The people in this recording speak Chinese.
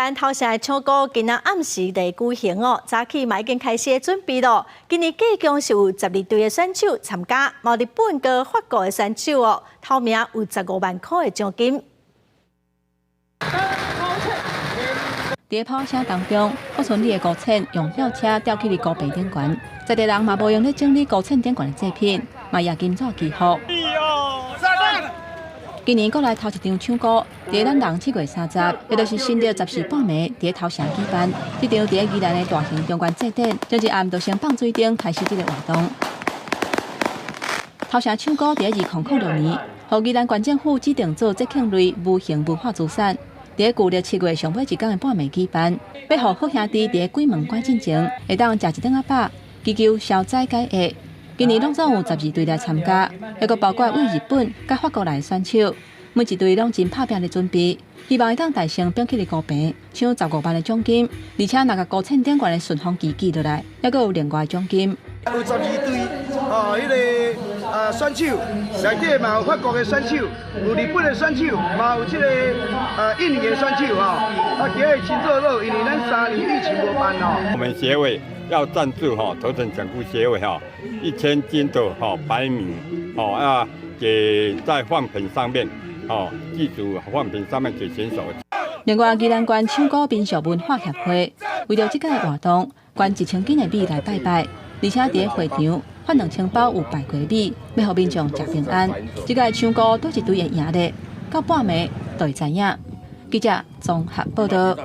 然头城的唱歌今仔暗时来举行哦，早起嘛已经开始准备咯。今年计共是有12队的选手参加，有日本跟法国的选手哦，头名有15万块的奖金。在炮声当中，福村里的高层用吊车吊起了高碑顶悬，在地人嘛无用咧整理高层顶悬的制品，嘛也今早祈福。今年国内头一场唱歌，在咱人7月30，也就是新的14半暝，在头城举办。这场在宜兰的大型中原祭典，将一暗就先放水顶开始这个活动。头城唱歌在2006年，由宜兰县政府指定做节庆类无形文化资产。在旧历7月上尾一天的半暝举办，要让好兄弟在鬼门关进前会当食一顿仔饱，祈求消灾解厄。今年拢总有12队来参加，还佫包括为日本、甲法国来的选手，每一队拢真拍拼的准备，希望会当达成标起的高平，抢15万的奖金，而且若甲高层顶悬的顺风旗记落来，还佫有另外奖金。有12队选手，内底嘛有法国的选手，有日本的选手，嘛有这个印尼的选手今日真热闹，因为咱3年疫情无办我们协会要赞助头城讲故协会1000斤的白米给在饭盆上面记住饭盆上面给选手。另外，宜兰县唱歌民俗文化协会为了这个活动，捐1000斤的米来拜拜，而且在会场发2000包有拜过米，要让民众食平安。这个唱歌都一队的赢的，到半暝就会知影。记者综合报道。